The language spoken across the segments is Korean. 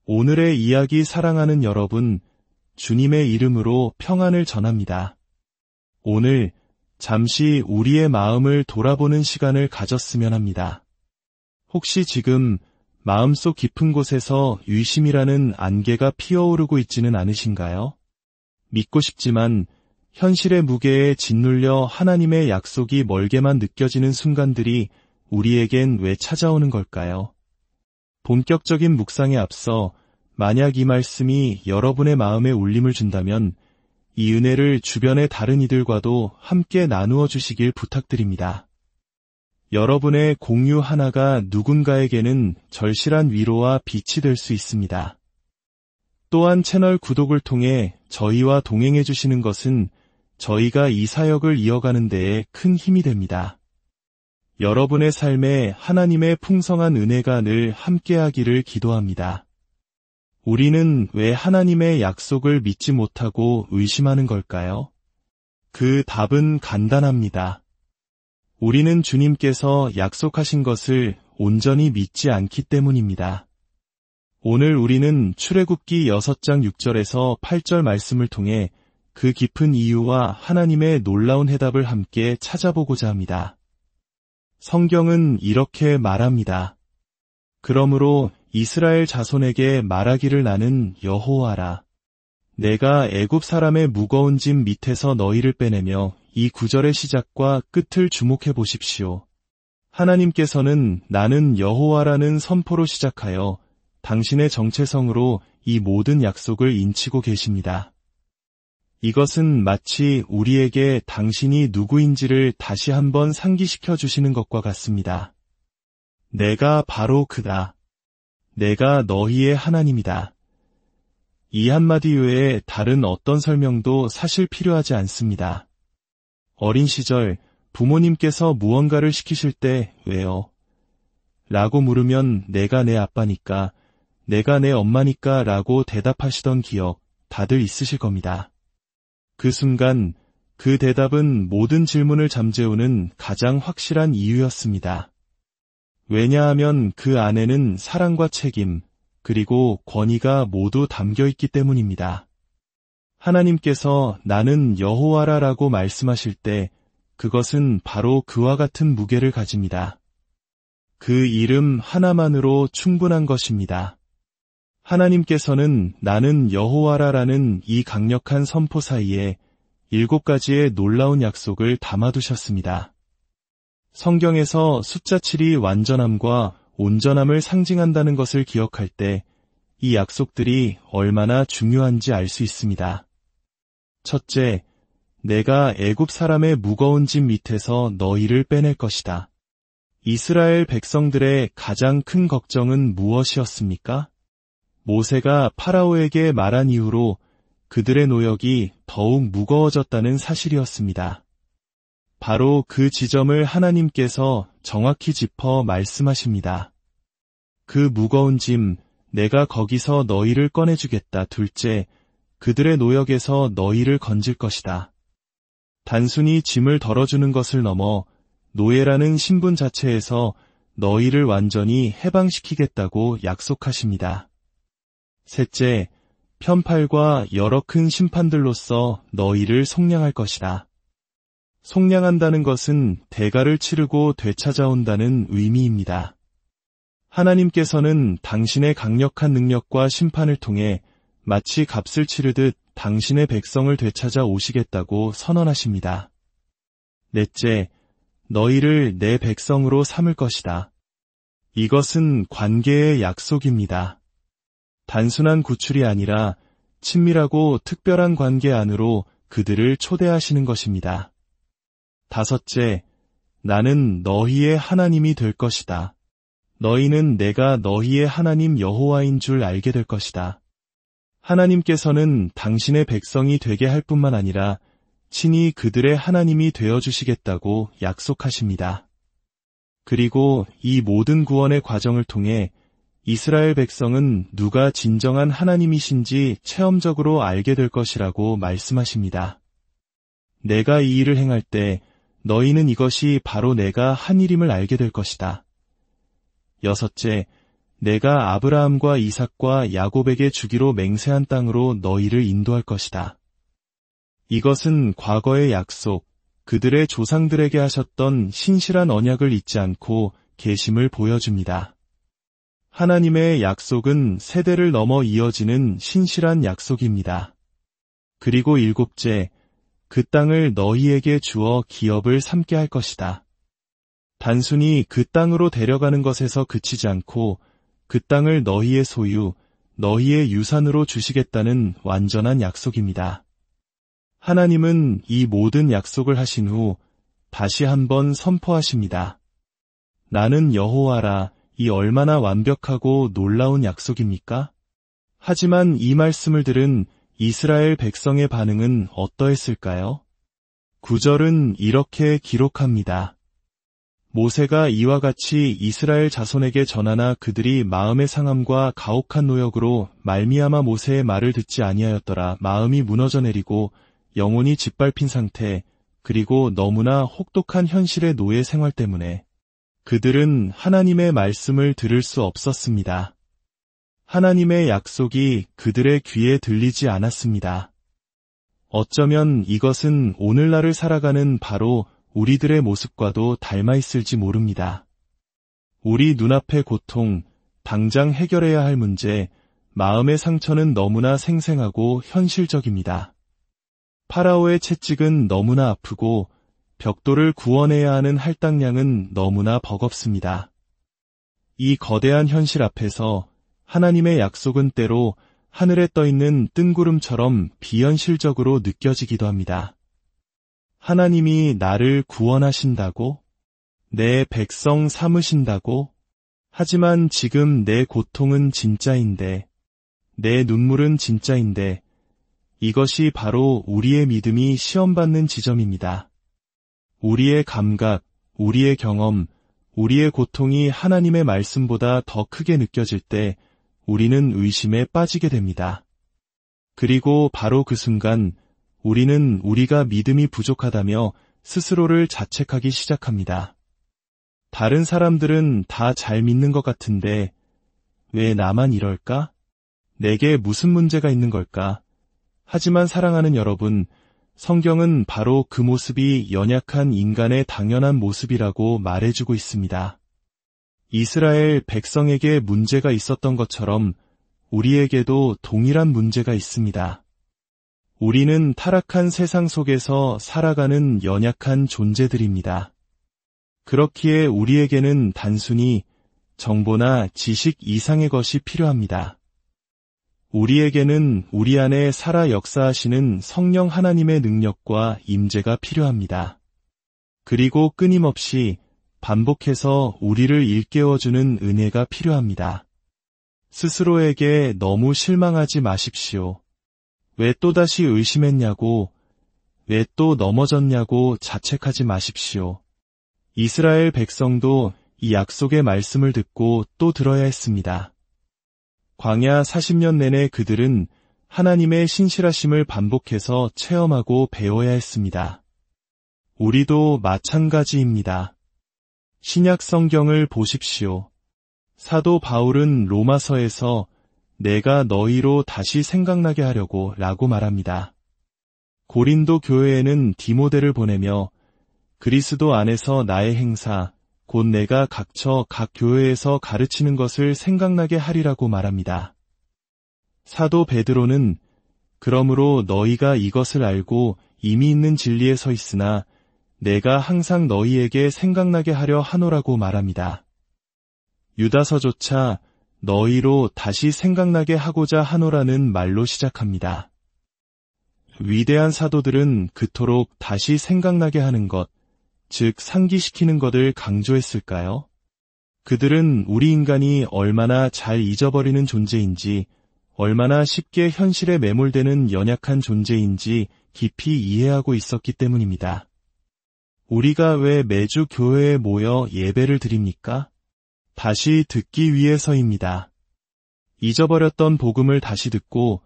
오늘의 이야기 사랑하는 여러분, 주님의 이름으로 평안을 전합니다. 오늘 잠시 우리의 마음을 돌아보는 시간을 가졌으면 합니다. 혹시 지금 마음속 깊은 곳에서 의심이라는 안개가 피어오르고 있지는 않으신가요? 믿고 싶지만 현실의 무게에 짓눌려 하나님의 약속이 멀게만 느껴지는 순간들이 우리에겐 왜 찾아오는 걸까요? 본격적인 묵상에 앞서 만약 이 말씀이 여러분의 마음에 울림을 준다면 이 은혜를 주변의 다른 이들과도 함께 나누어 주시길 부탁드립니다. 여러분의 공유 하나가 누군가에게는 절실한 위로와 빛이 될 수 있습니다. 또한 채널 구독을 통해 저희와 동행해 주시는 것은 저희가 이 사역을 이어가는 데에 큰 힘이 됩니다. 여러분의 삶에 하나님의 풍성한 은혜가 늘 함께하기를 기도합니다. 우리는 왜 하나님의 약속을 믿지 못하고 의심하는 걸까요? 그 답은 간단합니다. 우리는 주님께서 약속하신 것을 온전히 믿지 않기 때문입니다. 오늘 우리는 출애굽기 6장 6절에서 8절 말씀을 통해 그 깊은 이유와 하나님의 놀라운 해답을 함께 찾아보고자 합니다. 성경은 이렇게 말합니다. 그러므로 이스라엘 자손에게 말하기를 나는 여호와라. 내가 애굽 사람의 무거운 짐 밑에서 너희를 빼내며 이 구절의 시작과 끝을 주목해 보십시오. 하나님께서는 나는 여호와라는 선포로 시작하여 당신의 정체성으로 이 모든 약속을 인치고 계십니다. 이것은 마치 우리에게 당신이 누구인지를 다시 한번 상기시켜 주시는 것과 같습니다. 내가 바로 그다. 내가 너희의 하나님이다. 이 한마디 외에 다른 어떤 설명도 사실 필요하지 않습니다. 어린 시절 부모님께서 무언가를 시키실 때 왜요? 라고 물으면 내가 내 아빠니까, 내가 내 엄마니까 라고 대답하시던 기억 다들 있으실 겁니다. 그 순간 그 대답은 모든 질문을 잠재우는 가장 확실한 이유였습니다. 왜냐하면 그 안에는 사랑과 책임, 그리고 권위가 모두 담겨 있기 때문입니다. 하나님께서 나는 여호와라라고 말씀하실 때 그것은 바로 그와 같은 무게를 가집니다. 그 이름 하나만으로 충분한 것입니다. 하나님께서는 나는 여호와라라는 이 강력한 선포 사이에 7가지의 놀라운 약속을 담아두셨습니다. 성경에서 숫자 7이 완전함과 온전함을 상징한다는 것을 기억할 때 이 약속들이 얼마나 중요한지 알 수 있습니다. 첫째, 내가 애굽 사람의 무거운 짐 밑에서 너희를 빼낼 것이다. 이스라엘 백성들의 가장 큰 걱정은 무엇이었습니까? 모세가 파라오에게 말한 이후로 그들의 노역이 더욱 무거워졌다는 사실이었습니다. 바로 그 지점을 하나님께서 정확히 짚어 말씀하십니다. 그 무거운 짐, 내가 거기서 너희를 꺼내주겠다. 둘째, 그들의 노역에서 너희를 건질 것이다. 단순히 짐을 덜어주는 것을 넘어 노예라는 신분 자체에서 너희를 완전히 해방시키겠다고 약속하십니다. 셋째, 편팔과 여러 큰 심판들로서 너희를 속량할 것이다. 속량한다는 것은 대가를 치르고 되찾아온다는 의미입니다. 하나님께서는 당신의 강력한 능력과 심판을 통해 마치 값을 치르듯 당신의 백성을 되찾아 오시겠다고 선언하십니다. 넷째, 너희를 내 백성으로 삼을 것이다. 이것은 관계의 약속입니다. 단순한 구출이 아니라 친밀하고 특별한 관계 안으로 그들을 초대하시는 것입니다. 다섯째, 나는 너희의 하나님이 될 것이다. 너희는 내가 너희의 하나님 여호와인 줄 알게 될 것이다. 하나님께서는 당신의 백성이 되게 할 뿐만 아니라 친히 그들의 하나님이 되어주시겠다고 약속하십니다. 그리고 이 모든 구원의 과정을 통해 이스라엘 백성은 누가 진정한 하나님이신지 체험적으로 알게 될 것이라고 말씀하십니다. 내가 이 일을 행할 때 너희는 이것이 바로 내가 한 일임을 알게 될 것이다. 여섯째, 내가 아브라함과 이삭과 야곱에게 주기로 맹세한 땅으로 너희를 인도할 것이다. 이것은 과거의 약속, 그들의 조상들에게 하셨던 신실한 언약을 잊지 않고 계심을 보여줍니다. 하나님의 약속은 세대를 넘어 이어지는 신실한 약속입니다. 그리고 일곱째, 그 땅을 너희에게 주어 기업을 삼게 할 것이다. 단순히 그 땅으로 데려가는 것에서 그치지 않고 그 땅을 너희의 소유, 너희의 유산으로 주시겠다는 완전한 약속입니다. 하나님은 이 모든 약속을 하신 후 다시 한번 선포하십니다. 나는 여호와라. 이 얼마나 완벽하고 놀라운 약속입니까? 하지만 이 말씀을 들은 이스라엘 백성의 반응은 어떠했을까요? 9절은 이렇게 기록합니다. 모세가 이와 같이 이스라엘 자손에게 전하나 그들이 마음의 상함과 가혹한 노역으로 말미암아 모세의 말을 듣지 아니하였더라. 마음이 무너져 내리고 영혼이 짓밟힌 상태, 그리고 너무나 혹독한 현실의 노예 생활 때문에 그들은 하나님의 말씀을 들을 수 없었습니다. 하나님의 약속이 그들의 귀에 들리지 않았습니다. 어쩌면 이것은 오늘날을 살아가는 바로 우리들의 모습과도 닮아 있을지 모릅니다. 우리 눈앞의 고통, 당장 해결해야 할 문제, 마음의 상처는 너무나 생생하고 현실적입니다. 파라오의 채찍은 너무나 아프고 벽돌을 구원해야 하는 할당량은 너무나 버겁습니다. 이 거대한 현실 앞에서 하나님의 약속은 때로 하늘에 떠있는 뜬구름처럼 비현실적으로 느껴지기도 합니다. 하나님이 나를 구원하신다고? 내 백성 삼으신다고? 하지만 지금 내 고통은 진짜인데, 내 눈물은 진짜인데, 이것이 바로 우리의 믿음이 시험받는 지점입니다. 우리의 감각, 우리의 경험, 우리의 고통이 하나님의 말씀보다 더 크게 느껴질 때 우리는 의심에 빠지게 됩니다. 그리고 바로 그 순간 우리는 우리가 믿음이 부족하다며 스스로를 자책하기 시작합니다. 다른 사람들은 다 잘 믿는 것 같은데 왜 나만 이럴까? 내게 무슨 문제가 있는 걸까? 하지만 사랑하는 여러분, 성경은 바로 그 모습이 연약한 인간의 당연한 모습이라고 말해주고 있습니다. 이스라엘 백성에게 문제가 있었던 것처럼 우리에게도 동일한 문제가 있습니다. 우리는 타락한 세상 속에서 살아가는 연약한 존재들입니다. 그렇기에 우리에게는 단순히 정보나 지식 이상의 것이 필요합니다. 우리에게는 우리 안에 살아 역사하시는 성령 하나님의 능력과 임재가 필요합니다. 그리고 끊임없이 반복해서 우리를 일깨워주는 은혜가 필요합니다. 스스로에게 너무 실망하지 마십시오. 왜 또다시 의심했냐고, 왜 또 넘어졌냐고 자책하지 마십시오. 이스라엘 백성도 이 약속의 말씀을 듣고 또 들어야 했습니다. 광야 40년 내내 그들은 하나님의 신실하심을 반복해서 체험하고 배워야 했습니다. 우리도 마찬가지입니다. 신약 성경을 보십시오. 사도 바울은 로마서에서 내가 너희로 다시 생각나게 하려고 라고 말합니다. 고린도 교회에는 디모데를 보내며 그리스도 안에서 나의 행사, 곧 내가 각처 각 교회에서 가르치는 것을 생각나게 하리라고 말합니다. 사도 베드로는 그러므로 너희가 이것을 알고 이미 있는 진리에 서 있으나 내가 항상 너희에게 생각나게 하려 하노라고 말합니다. 유다서조차 너희로 다시 생각나게 하고자 하노라는 말로 시작합니다. 위대한 사도들은 그토록 다시 생각나게 하는 것, 즉 상기시키는 것을 강조했을까요? 그들은 우리 인간이 얼마나 잘 잊어버리는 존재인지, 얼마나 쉽게 현실에 매몰되는 연약한 존재인지 깊이 이해하고 있었기 때문입니다. 우리가 왜 매주 교회에 모여 예배를 드립니까? 다시 듣기 위해서입니다. 잊어버렸던 복음을 다시 듣고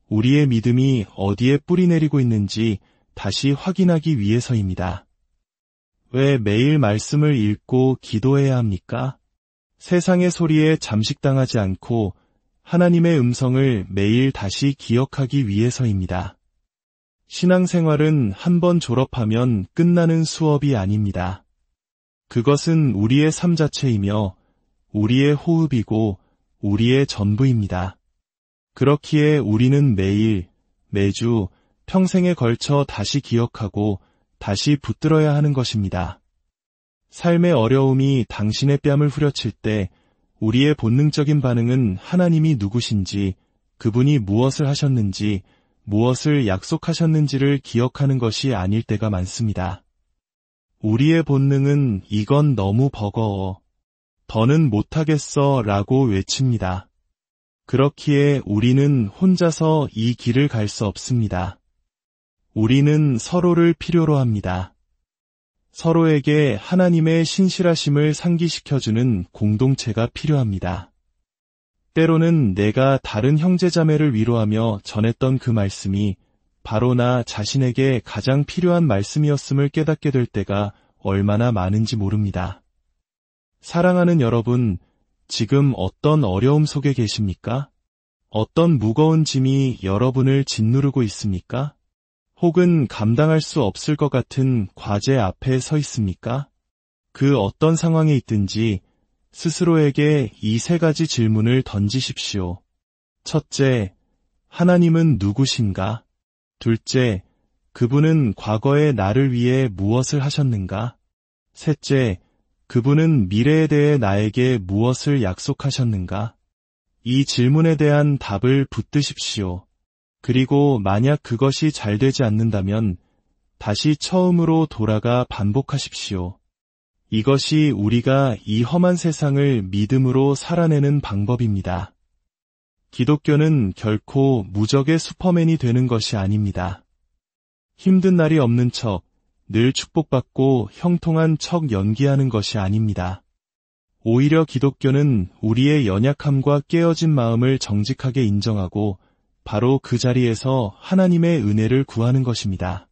우리의 믿음이 어디에 뿌리내리고 있는지 다시 확인하기 위해서입니다. 왜 매일 말씀을 읽고 기도해야 합니까? 세상의 소리에 잠식당하지 않고 하나님의 음성을 매일 다시 기억하기 위해서입니다. 신앙생활은 한 번 졸업하면 끝나는 수업이 아닙니다. 그것은 우리의 삶 자체이며 우리의 호흡이고 우리의 전부입니다. 그렇기에 우리는 매일, 매주, 평생에 걸쳐 다시 기억하고 다시 붙들어야 하는 것입니다. 삶의 어려움이 당신의 뺨을 후려칠 때 우리의 본능적인 반응은 하나님이 누구신지, 그분이 무엇을 하셨는지, 무엇을 약속하셨는지를 기억하는 것이 아닐 때가 많습니다. 우리의 본능은 이건 너무 버거워, 더는 못하겠어 라고 외칩니다. 그렇기에 우리는 혼자서 이 길을 갈 수 없습니다. 우리는 서로를 필요로 합니다. 서로에게 하나님의 신실하심을 상기시켜주는 공동체가 필요합니다. 때로는 내가 다른 형제자매를 위로하며 전했던 그 말씀이 바로 나 자신에게 가장 필요한 말씀이었음을 깨닫게 될 때가 얼마나 많은지 모릅니다. 사랑하는 여러분, 지금 어떤 어려움 속에 계십니까? 어떤 무거운 짐이 여러분을 짓누르고 있습니까? 혹은 감당할 수 없을 것 같은 과제 앞에 서 있습니까? 그 어떤 상황에 있든지 스스로에게 이 세 가지 질문을 던지십시오. 첫째, 하나님은 누구신가? 둘째, 그분은 과거에 나를 위해 무엇을 하셨는가? 셋째, 그분은 미래에 대해 나에게 무엇을 약속하셨는가? 이 질문에 대한 답을 붙드십시오. 그리고 만약 그것이 잘 되지 않는다면 다시 처음으로 돌아가 반복하십시오. 이것이 우리가 이 험한 세상을 믿음으로 살아내는 방법입니다. 기독교는 결코 무적의 슈퍼맨이 되는 것이 아닙니다. 힘든 날이 없는 척, 늘 축복받고 형통한 척 연기하는 것이 아닙니다. 오히려 기독교는 우리의 연약함과 깨어진 마음을 정직하게 인정하고 바로 그 자리에서 하나님의 은혜를 구하는 것입니다.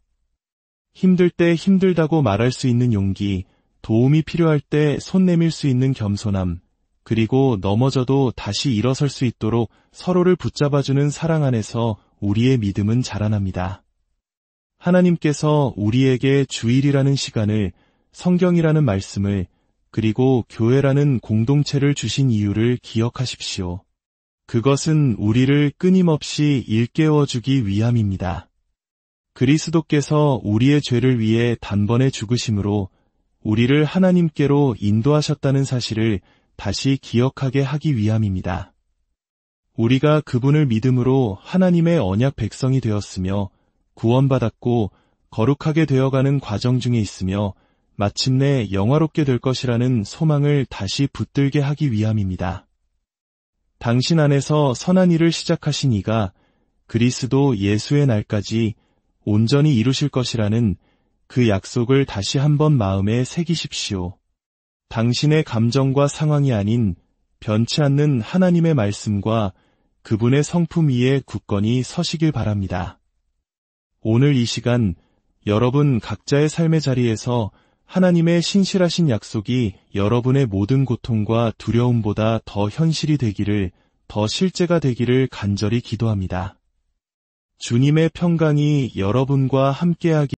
힘들 때 힘들다고 말할 수 있는 용기, 도움이 필요할 때 손 내밀 수 있는 겸손함, 그리고 넘어져도 다시 일어설 수 있도록 서로를 붙잡아주는 사랑 안에서 우리의 믿음은 자라납니다. 하나님께서 우리에게 주일이라는 시간을, 성경이라는 말씀을, 그리고 교회라는 공동체를 주신 이유를 기억하십시오. 그것은 우리를 끊임없이 일깨워주기 위함입니다. 그리스도께서 우리의 죄를 위해 단번에 죽으심으로 우리를 하나님께로 인도하셨다는 사실을 다시 기억하게 하기 위함입니다. 우리가 그분을 믿음으로 하나님의 언약 백성이 되었으며 구원받았고 거룩하게 되어가는 과정 중에 있으며 마침내 영화롭게 될 것이라는 소망을 다시 붙들게 하기 위함입니다. 당신 안에서 선한 일을 시작하신 이가 그리스도 예수의 날까지 온전히 이루실 것이라는 그 약속을 다시 한번 마음에 새기십시오. 당신의 감정과 상황이 아닌 변치 않는 하나님의 말씀과 그분의 성품 위에 굳건히 서시길 바랍니다. 오늘 이 시간 여러분 각자의 삶의 자리에서 하나님의 신실하신 약속이 여러분의 모든 고통과 두려움보다 더 현실이 되기를, 더 실제가 되기를 간절히 기도합니다. 주님의 평강이 여러분과 함께하기